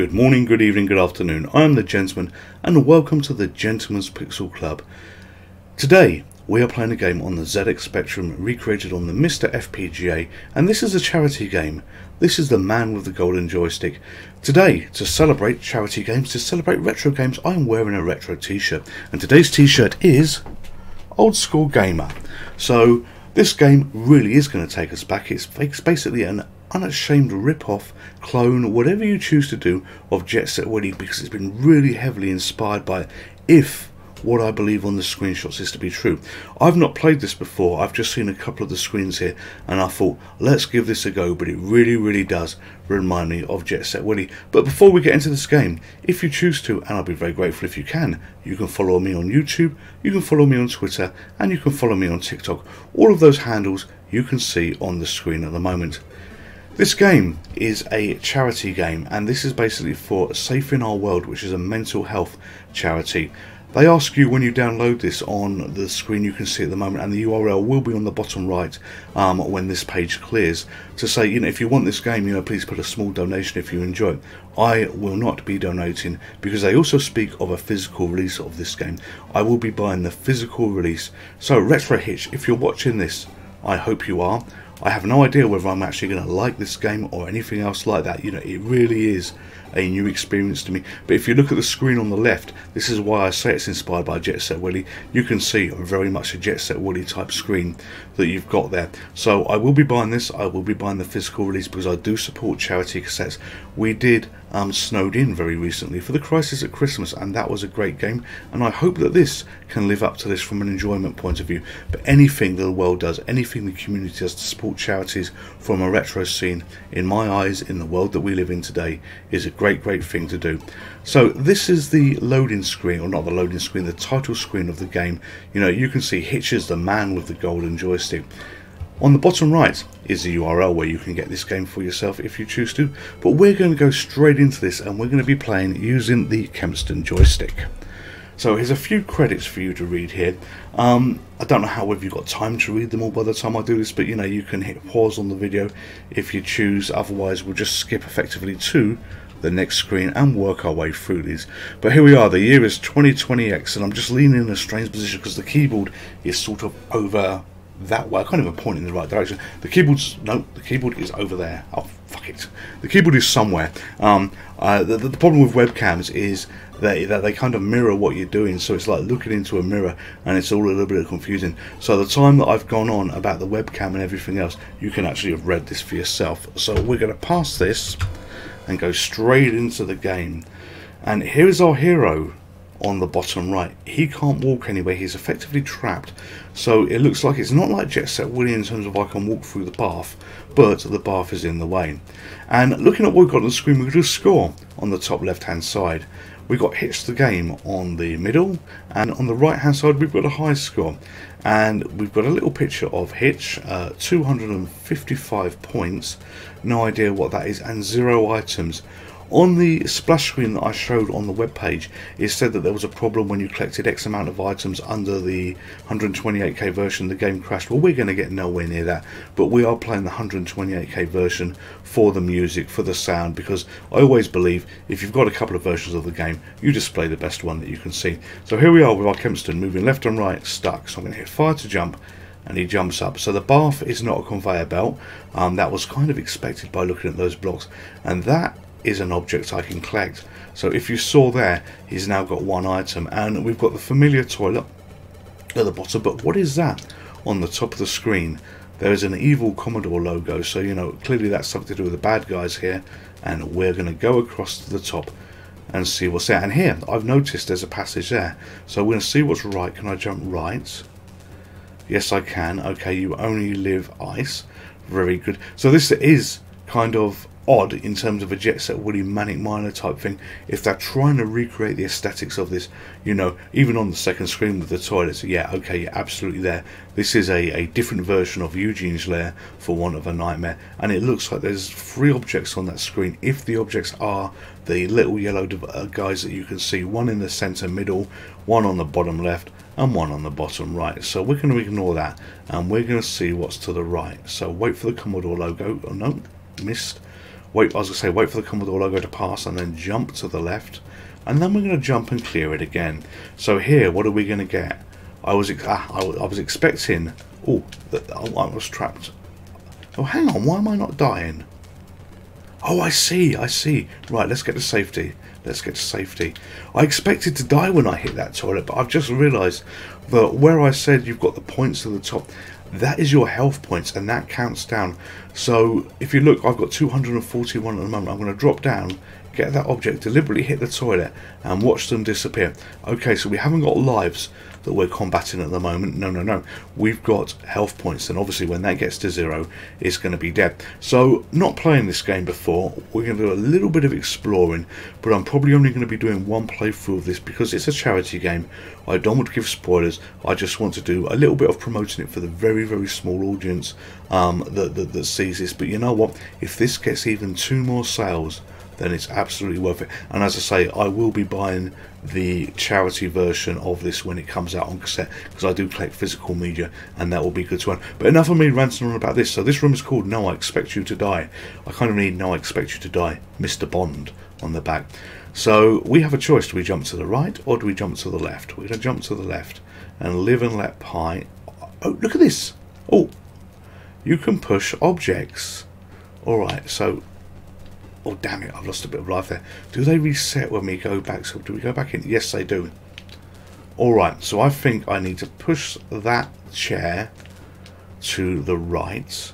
Good morning, good evening, good afternoon. I am the Gentleman and welcome to the Gentleman's Pixel Club. Today we are playing a game on the ZX Spectrum recreated on the MiSTer FPGA, and this is a charity game. This is the man with the golden joystick. Today, to celebrate charity games, to celebrate retro games, I am wearing a retro t-shirt, and today's t-shirt is Old School Gamer. So this game really is going to take us back. It's basically an unashamed rip-off, clone, whatever you choose to do, of Jet Set Willy, because it's been really heavily inspired by it, if what I believe on the screenshots is to be true. I've not played this before, I've just seen a couple of the screens here, and I thought, let's give this a go, but it really does remind me of Jet Set Willy. But before we get into this game, if you choose to, and I'll be very grateful if you can follow me on YouTube, you can follow me on Twitter, and you can follow me on TikTok. All of those handles you can see on the screen at the moment. This game is a charity game, and this is basically for Safe in Our World, which is a mental health charity. They ask you when you download this on the screen you can see at the moment, and the URL will be on the bottom right when this page clears, to say, if you want this game, please put a small donation if you enjoy it. I will not be donating, because they also speak of a physical release of this game. I will be buying the physical release. So Retro Hitch, if you're watching this, I hope you are. I have no idea whether I'm actually going to like this game or anything else like that. It really is a new experience to me. But if you look at the screen on the left, this is why I say it's inspired by Jet Set Willy. You can see very much a Jet Set Willy type screen that you've got there. So I will be buying this. I will be buying the physical release because I do support charity cassettes. We did Snowed In very recently for the Crisis at Christmas, and that was a great game, and I hope that this can live up to this from an enjoyment point of view. But anything the world does, anything the community does to support charities from a retro scene, in my eyes, in the world that we live in today, is a great thing to do. So this is the loading screen, or not the loading screen, the title screen of the game. You can see Hitch is the man with the golden joystick. On the bottom right is the URL where you can get this game for yourself if you choose to, but we're going to go straight into this, and we're going to be playing using the Kempston joystick. So here's a few credits for you to read here. I don't know whether you've got time to read them all by the time I do this, but you can hit pause on the video if you choose, otherwise we'll just skip effectively to the next screen and work our way through these. But here we are, the year is 2020X, and I'm just leaning in a strange position because the keyboard is sort of over that way. I can't even point in the right direction. The keyboard is over there. Oh, fuck it. The keyboard is somewhere. The problem with webcams is that they kind of mirror what you're doing, so it's like looking into a mirror, and it's all a little bit confusing. So the time that I've gone on about the webcam and everything else, you can actually have read this for yourself. So we're going to pass this and go straight into the game. And here is our hero on the bottom right. He can't walk anywhere, he's effectively trapped. So it looks like it's not like Jet Set Willy in terms of I can walk through the bath, but the bath is in the way. And looking at what we've got on the screen, we've got a score on the top left hand side. We've got Hitch the Game on the middle, and on the right hand side we've got a high score. And we've got a little picture of Hitch, 255 points, no idea what that is, and 0 items. On the splash screen that I showed on the web page, it said that there was a problem when you collected X amount of items under the 128K version, the game crashed. Well, we're going to get nowhere near that, but we are playing the 128K version for the music, for the sound, because I always believe if you've got a couple of versions of the game, you display the best one that you can see. So here we are with our Kempston moving left and right, stuck. So I'm going to hit fire to jump, and he jumps up. So the bath is not a conveyor belt. That was kind of expected by looking at those blocks, and that is an object I can collect. So if you saw there, he's now got 1 item, and we've got the familiar toilet at the bottom. But what is that on the top of the screen? There is an evil Commodore logo, so clearly that's something to do with the bad guys here, and we're going to go across to the top and see what's there. And here I've noticed there's a passage there, so we're going to see what's right. Can I jump right? Yes, I can. Okay, you only live ice. Very good. So this is kind of odd in terms of a Jet Set Willy Manic Miner type thing. If they're trying to recreate the aesthetics of this, even on the second screen with the toilets, yeah, okay, you're absolutely there. This is a different version of Eugene's lair, for want of a nightmare, and it looks like there's 3 objects on that screen. If the objects are the little yellow guys that you can see, 1 in the center middle, 1 on the bottom left, and 1 on the bottom right. So we're going to ignore that, and we're going to see what's to the right. So wait for the Commodore logo. Oh no, missed. wait, I was going to say, wait for the Commodore logo to pass and then jump to the left. And then we're going to jump and clear it again. So here, what are we going to get? I was expecting... Oh, I was trapped. Oh, hang on, why am I not dying? Oh, I see. Right, let's get to safety. I expected to die when I hit that toilet, but I've just realised that where I said you've got the points to the top, that is your health points, and that counts down. So if you look, I've got 241 at the moment. I'm going to drop down, get that object, deliberately hit the toilet, and watch them disappear. Okay, so we haven't got lives that we're combating at the moment. No. We've got health points, and obviously when that gets to 0, it's going to be dead. So, not playing this game before, we're going to do a little bit of exploring, but I'm probably only going to be doing one playthrough of this because it's a charity game. I don't want to give spoilers. I just want to do a little bit of promoting it for the very, very small audience that sees this. But you know what? If this gets even 2 more sales, then it's absolutely worth it. And as I say, I will be buying the charity version of this when it comes out on cassette, because I do collect physical media, and that will be good to own. But enough of me ranting on about this. So this room is called No, I Expect You to Die. I kind of need No, I Expect You to Die, Mr. Bond on the back. So we have a choice. Do we jump to the right or do we jump to the left? We're going to jump to the left and live and let pi. Oh, look at this. Oh, you can push objects. Alright, so... Oh, damn it, I've lost a bit of life there. Do they reset when we go back? So do we go back in? Yes, they do. Alright, so I think I need to push that chair to the right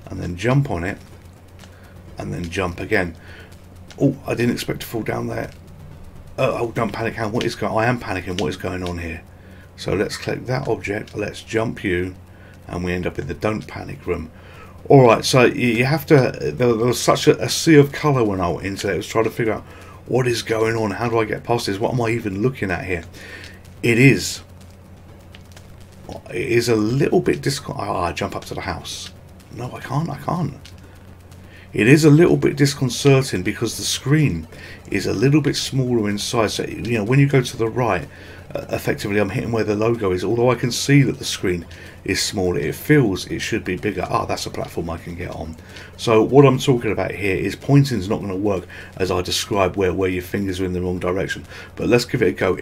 and then jump on it and then jump again. Oh, I didn't expect to fall down there. Oh, don't panic. What is going on? I am panicking. What is going on here? So let's click that object. Let's jump you. And we end up in the don't panic room. Alright, so you have to... There was such a sea of colour when I went into it. I was trying to figure out what is going on. How do I get past this? What am I even looking at here? It is a little bit I jump up to the house. No, I can't. It is a little bit disconcerting because the screen is a little bit smaller in size. So, you know, when you go to the right, effectively I'm hitting where the logo is. Although I can see that the screen is smaller, it feels it should be bigger. Ah, that's a platform I can get on. So what I'm talking about here is pointing is not going to work as I describe where your fingers are in the wrong direction. But let's give it a go.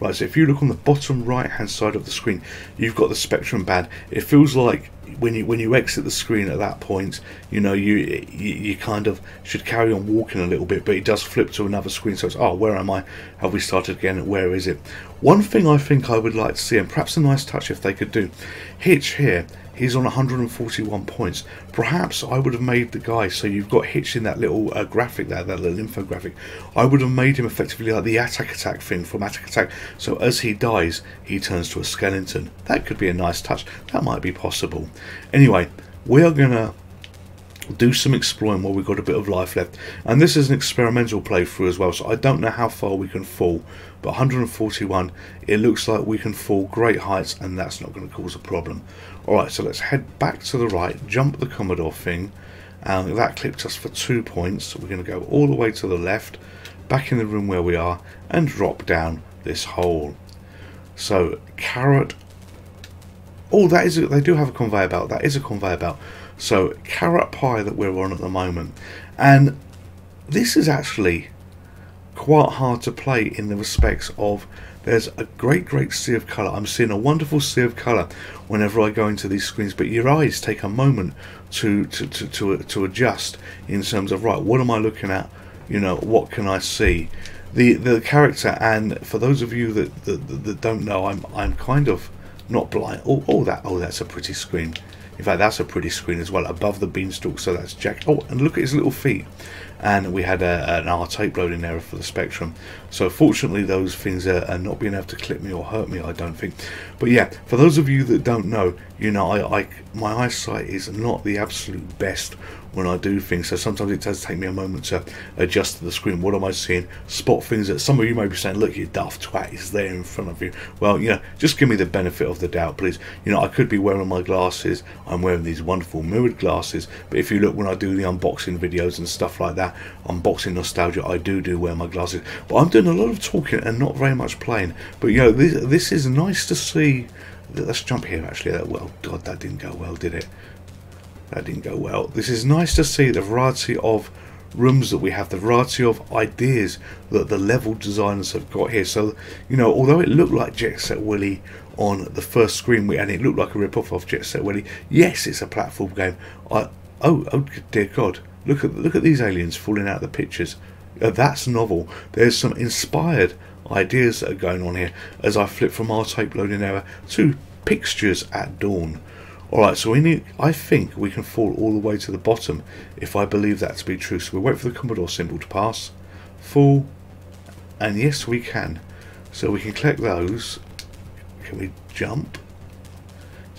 Right, so if you look on the bottom right hand side of the screen, you've got the spectrum band. It feels like when you exit the screen at that point, you know, you kind of should carry on walking a little bit, but it does flip to another screen. So it's, oh, where am I? Have we started again? Where is it? One thing I think I would like to see, and perhaps a nice touch if they could do, Hitch here, he's on 141 points. Perhaps I would have made the guy, so you've got Hitch in that little graphic there, that little infographic. I would have made him effectively like the attack thing from Attack. So as he dies, he turns to a skeleton. That could be a nice touch. That might be possible. Anyway, we are going to do some exploring while we've got a bit of life left. And this is an experimental playthrough as well, so I don't know how far we can fall. But 141, it looks like we can fall great heights, and that's not going to cause a problem. Alright, so let's head back to the right, jump the Commodore thing. That clipped us for 2 points. So we're going to go all the way to the left, back in the room where we are, and drop down this hole. So, carrot. Oh, that is they do have a conveyor belt. That is a conveyor belt. So, carrot pie that we're on at the moment. And this is actually quite hard to play in the respects of there's a great sea of colour. I'm seeing a wonderful sea of colour whenever I go into these screens, but your eyes take a moment to adjust in terms of, right, what am I looking at? You know, what can I see? The character, and for those of you that don't know, I'm kind of not blind. Oh, that's a pretty screen. In fact, that's a pretty screen as well, above the beanstalk, so that's Jack. Oh, and look at his little feet. And we had an R tape loading error for the Spectrum. So fortunately, those things are not being able to clip me or hurt me, I don't think. But yeah, for those of you that don't know, you know, my eyesight is not the absolute best when I do things, so sometimes it does take me a moment to adjust to the screen. What am I seeing? Spot things that some of you may be saying, look, you daft twat, it's there in front of you. Well, you know, just give me the benefit of the doubt, please. You know, I could be wearing my glasses. I'm wearing these wonderful mirrored glasses, but if you look when I do the unboxing videos and stuff like that, unboxing nostalgia, I do wear my glasses. But I'm doing a lot of talking and not very much playing. But you know, this is nice to see. Let's jump here actually. Well, God, that didn't go well, did it? That didn't go well. This is nice to see the variety of rooms that we have, the variety of ideas that the level designers have got here. So, you know, although it looked like Jet Set Willy on the first screen, and it looked like a rip-off of Jet Set Willy, yes, it's a platform game. Oh dear God, look at these aliens falling out of the pictures. That's novel. There's some inspired ideas that are going on here as I flip from our tape loading error to Pictures at Dawn. Alright, so I think we can fall all the way to the bottom if I believe that to be true. So we'll wait for the Commodore symbol to pass. Fall. And yes, we can. So we can collect those. Can we jump?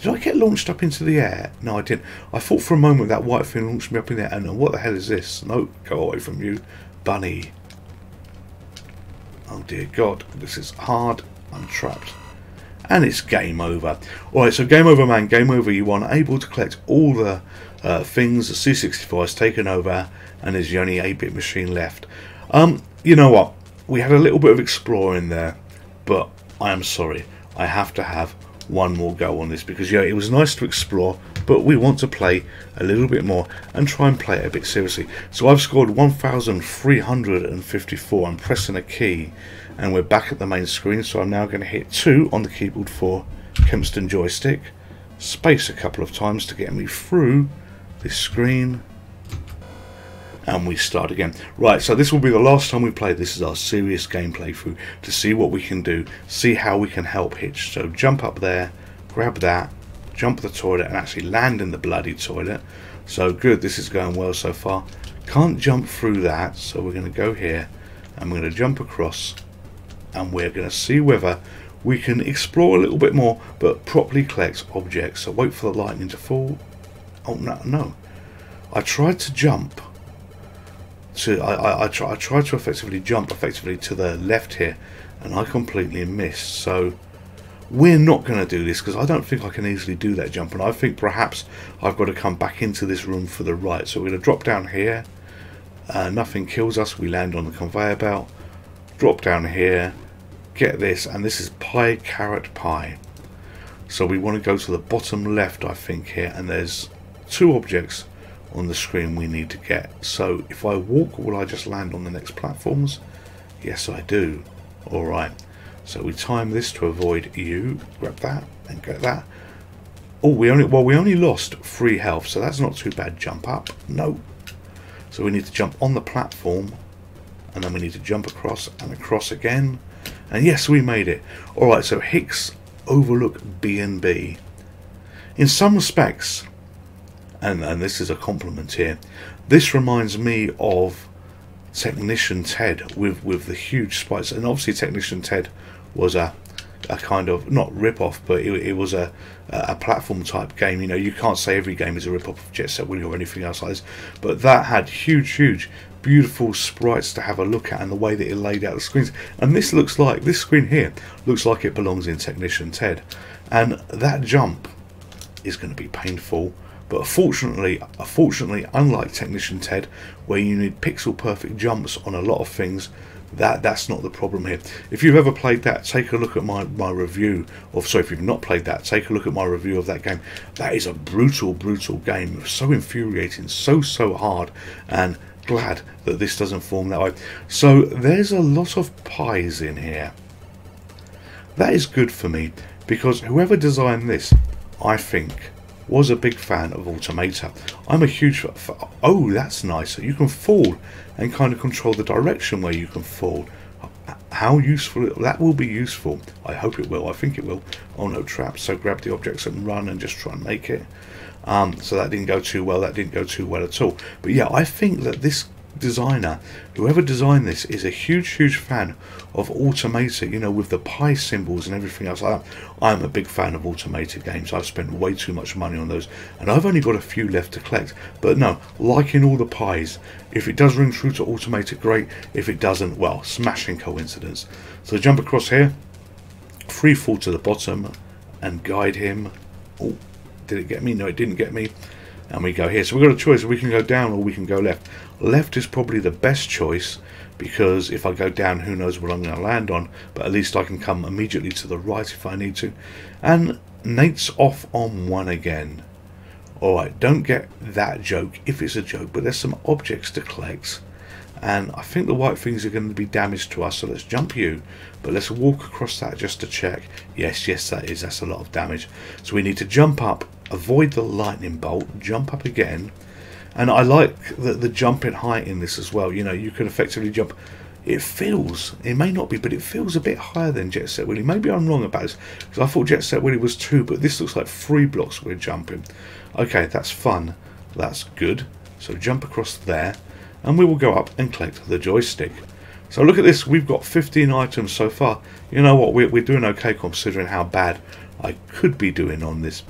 Did I get launched up into the air? No, I didn't. I thought for a moment that white thing launched me up in the air. And what the hell is this? No, go away from you, bunny. Oh dear God, this is hard. I'm trapped. And it's game over. Alright, so game over, man. Game over. You are unable to collect all the things. The C64 has taken over, and there's the only 8-bit machine left. You know what? We had a little bit of exploring there, but I am sorry. I have to have one more go on this because, yeah, it was nice to explore, but we want to play a little bit more and try and play it a bit seriously. So I've scored 1,354. I'm pressing a key. And we're back at the main screen, so I'm now going to hit 2 on the keyboard for Kempston Joystick. Space a couple of times to get me through this screen. And we start again. Right, so this will be the last time we play. This is our serious gameplay through to see what we can do, see how we can help Hitch. So jump up there, grab that, jump the toilet and actually land in the bloody toilet. So good, this is going well so far. Can't jump through that, so we're going to go here and we're going to jump across. And we're going to see whether we can explore a little bit more but properly collect objects. So wait for the lightning to fall. Oh no, I tried to jump to I tried to effectively jump to the left here, and I completely missed. So we're not going to do this because I don't think I can easily do that jump, and I think perhaps I've got to come back into this room for the right. So we're going to drop down here. Nothing kills us. We land on the conveyor belt. Drop down here, get this, and this is pie, carrot, pie. So we want to go to the bottom left, I think, here, and there's 2 objects on the screen we need to get. So if I walk, will I just land on the next platforms? Yes, I do. Alright, so we time this to avoid you. Grab that and get that. Oh, we only lost 3 health, so that's not too bad. Jump up. No. So we need to jump on the platform. And then we need to jump across and across again. And yes, we made it. Alright, so Hicks Overlook B&B. In some respects, and this is a compliment here, this reminds me of Technician Ted with the huge spikes. And obviously Technician Ted was a kind of, not rip-off, but it was a platform type game. You know, you can't say every game is a rip-off of Jet Set Willy or anything else like this. But that had huge beautiful sprites to have a look at, and the way that it laid out the screens. And this screen here looks like it belongs in Technician Ted, and that jump is going to be painful, but fortunately unlike Technician Ted, where you need pixel perfect jumps on a lot of things, that's not the problem here. If you've ever played that, take a look at my review of, sorry, if you've not played that, take a look at my review of that game. That is a brutal game, so infuriating, so hard, and glad that this doesn't form that way. So there's a lot of pies in here. That is good for me, because whoever designed this, I think, was a big fan of Automata. I'm a huge fan. Oh, that's nice. You can fall and kind of control the direction where you can fall. How useful. That will be useful. I hope it will. I think it will. Oh no, traps. So grab the objects and run and just try and make it. So that didn't go too well. That didn't go too well at all. But yeah, I think that this designer, whoever designed this, is a huge fan of Automata, you know, with the pie symbols and everything else like that. I'm a big fan of Automata games. I've spent way too much money on those, and I've only got a few left to collect. But no, like in all the pies, if it does ring true to Automata, great. If it doesn't, well, smashing coincidence. So jump across here, free fall to the bottom, and guide him. Oh, did it get me? No, it didn't get me. And we go here. So we've got a choice. We can go down or we can go left. Left is probably the best choice, because if I go down, who knows what I'm going to land on. But at least I can come immediately to the right if I need to. And Nate's off on 1 again. Alright, don't get that joke if it's a joke, but there's some objects to collect. And I think the white things are going to be damaged to us, so let's jump you. But let's walk across that just to check. Yes, that's a lot of damage. So we need to jump up, avoid the lightning bolt, jump up again. And I like the jumping height in this as well. You know, you can effectively jump. It may not be, but it feels a bit higher than Jet Set Willy. Maybe I'm wrong about this, because I thought Jet Set Willy was 2, but this looks like 3 blocks we're jumping. Okay, that's fun. That's good. So jump across there, and we will go up and collect the joystick. So look at this, we've got 15 items so far. You know what, we're doing okay considering how bad I could be doing on this.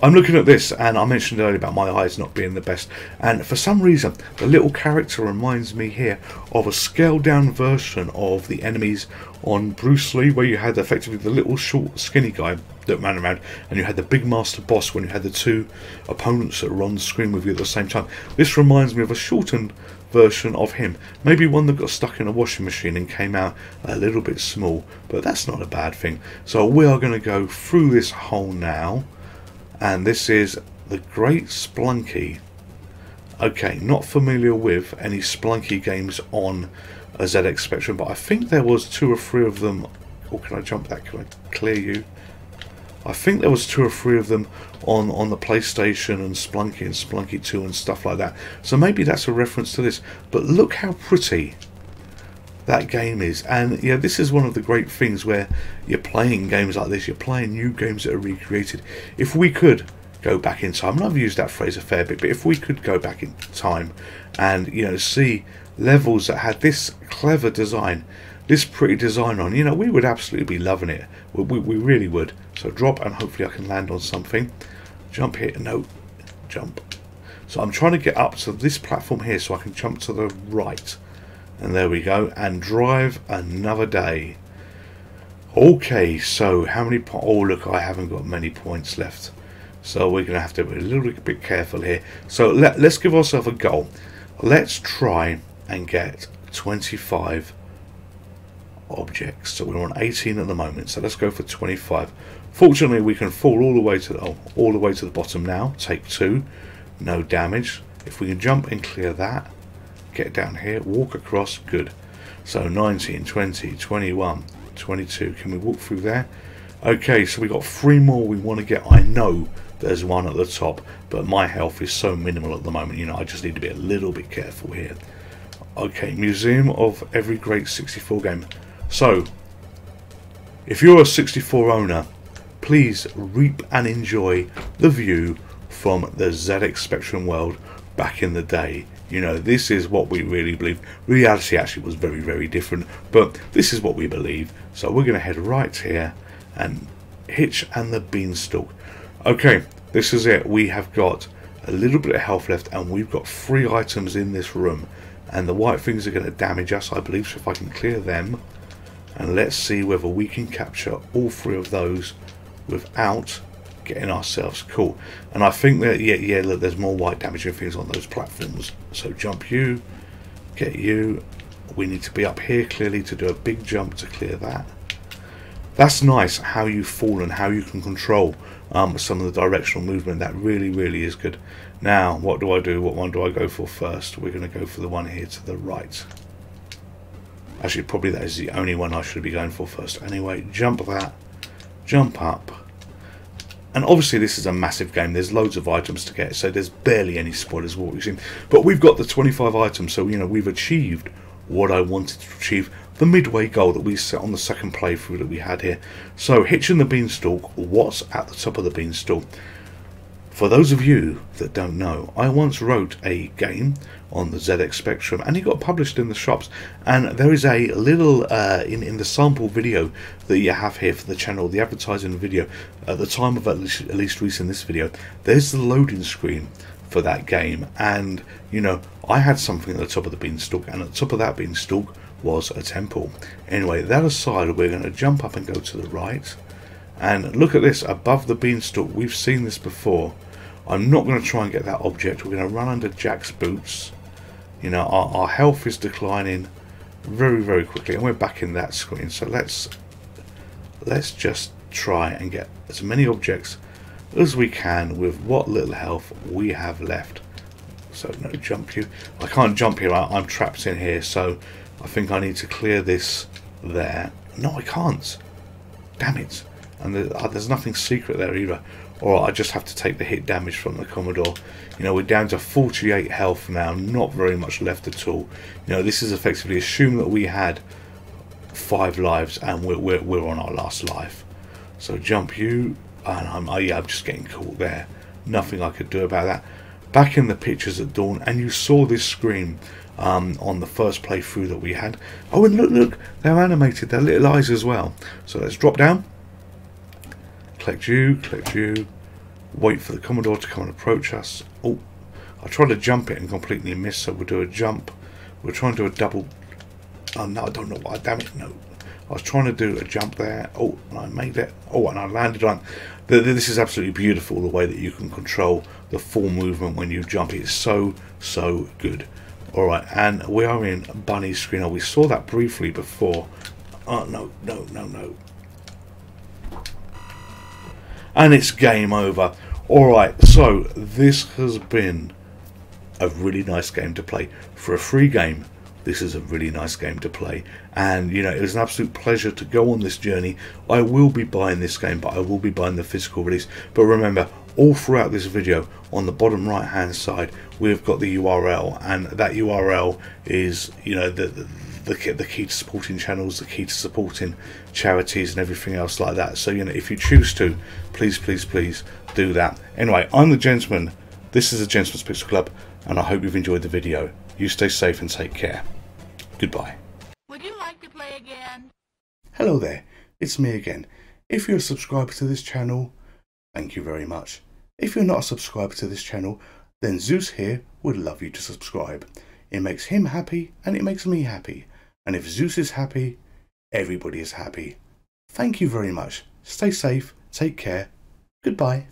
I'm looking at this, and I mentioned earlier about my eyes not being the best, and for some reason the little character reminds me here of a scaled down version of the enemies on Bruce Lee, where you had effectively the little short skinny guy that ran around, and you had the big master boss when you had the 2 opponents that were on the screen with you at the same time. This reminds me of a shortened version of him, maybe one that got stuck in a washing machine and came out a little bit small, but that's not a bad thing. So we are going to go through this hole now. And this is the Great Splunky. Okay, not familiar with any Splunky games on a ZX Spectrum, but I think there was 2 or 3 of them. Oh, can I jump that? Can I clear you? I think there was 2 or 3 of them on the PlayStation, and Splunky 2 and stuff like that. So maybe that's a reference to this. But look how pretty that game is. And yeah, this is one of the great things where you're playing games like this, you're playing new games that are recreated. If we could go back in time, and I've used that phrase a fair bit, but if we could go back in time and, you know, see levels that had this clever design, this pretty design on, you know, we would absolutely be loving it. We really would. So drop, and hopefully I can land on something. Jump here. No, jump. So I'm trying to get up to this platform here so I can jump to the right. And there we go, and drive another day. Okay, so how many points? Oh, look, I haven't got many points left. So we're going to have to be a little bit careful here. So let's give ourselves a goal. Let's try and get 25 objects. So we're on 18 at the moment, so let's go for 25. Fortunately, we can fall all the way to the bottom now. Take 2, no damage. If we can jump and clear that. Get down here, walk across, good. So 19, 20, 21, 22. Can we walk through there? Okay, so we got 3 more we want to get. I know there's one at the top, but my health is so minimal at the moment, you know, I just need to be a little bit careful here. Okay, Museum of every great 64 game. So, if you're a 64 owner, please reap and enjoy the view from the ZX Spectrum world back in the day. You know, this is what we really believe. Reality actually was very, very different, but this is what we believe. So we're going to head right here and Hitch and the Beanstalk. Okay, this is it. We have got a little bit of health left, and we've got 3 items in this room, and the white things are going to damage us, I believe. So if I can clear them, and let's see whether we can capture all 3 of those without getting ourselves caught. And I think that yeah, look, there's more white damaging things on those platforms. So jump you, get you. We need to be up here clearly to do a big jump to clear that. That's nice how you fall and how you can control some of the directional movement. That really is good. Now what do I do? What one do I go for first? We're going to go for the one here to the right. Actually, probably that is the only one I should be going for first. Anyway, jump that, jump up. And obviously this is a massive game, there's loads of items to get, so there's barely any spoilers of what we've seen. But we've got the 25 items, so you know, we've achieved what I wanted to achieve, the midway goal that we set on the second playthrough that we had here. So, Hitching the Beanstalk, what's at the top of the beanstalk? For those of you that don't know, I once wrote a game on the ZX Spectrum, and it got published in the shops, and there is a little in the sample video that you have here for the channel, the advertising video, at the time of at least releasing this video, there's the loading screen for that game. And you know, I had something at the top of the beanstalk, and at the top of that beanstalk was a temple. Anyway, that aside, we're going to jump up and go to the right, and look at this above the beanstalk. We've seen this before. I'm not going to try and get that object. We're going to run under Jack's boots. You know, our health is declining very quickly, and we're back in that screen. So let's just try and get as many objects as we can with what little health we have left. So no jump queue. I can't jump here, I'm trapped in here, so I think I need to clear this there. No, I can't. Damn it. And there's nothing secret there either. Or I just have to take the hit damage from the Commodore. You know, we're down to 48 health now, not very much left at all. You know, this is effectively assume that we had 5 lives and we're on our last life. So jump you, and I'm just getting caught there. Nothing I could do about that. Back in the pictures at dawn, and you saw this screen on the first playthrough that we had. Oh, and look, they're animated, their little eyes as well. So let's drop down. Collect you, wait for the Commodore to come and approach us. Oh, I tried to jump it and completely missed, so we'll do a jump. We'll try and do a double. Oh no, I don't know why, damn it, no. I was trying to do a jump there. Oh, and I made it. Oh, and I landed on. This is absolutely beautiful, the way that you can control the full movement when you jump. It's so good. Alright, and we are in Bunny's screen. Oh, we saw that briefly before. Oh, no. And it's game over. Alright, so this has been a really nice game to play. For a free game, this is a really nice game to play. And, you know, it was an absolute pleasure to go on this journey. I will be buying this game, but I will be buying the physical release. But remember, all throughout this video, on the bottom right hand side, we've got the URL. And that URL is, you know, the key to supporting channels, the key to supporting charities and everything else like that. So, you know, if you choose to, please do that. Anyway, I'm the Gentleman. This is the Gentleman's Pixel Club, and I hope you've enjoyed the video. You stay safe and take care. Goodbye. Would you like to play again? Hello there, it's me again. If you're a subscriber to this channel, thank you very much. If you're not a subscriber to this channel, then Zeus here would love you to subscribe. It makes him happy and it makes me happy. And if Zeus is happy, everybody is happy. Thank you very much. Stay safe, take care. Goodbye.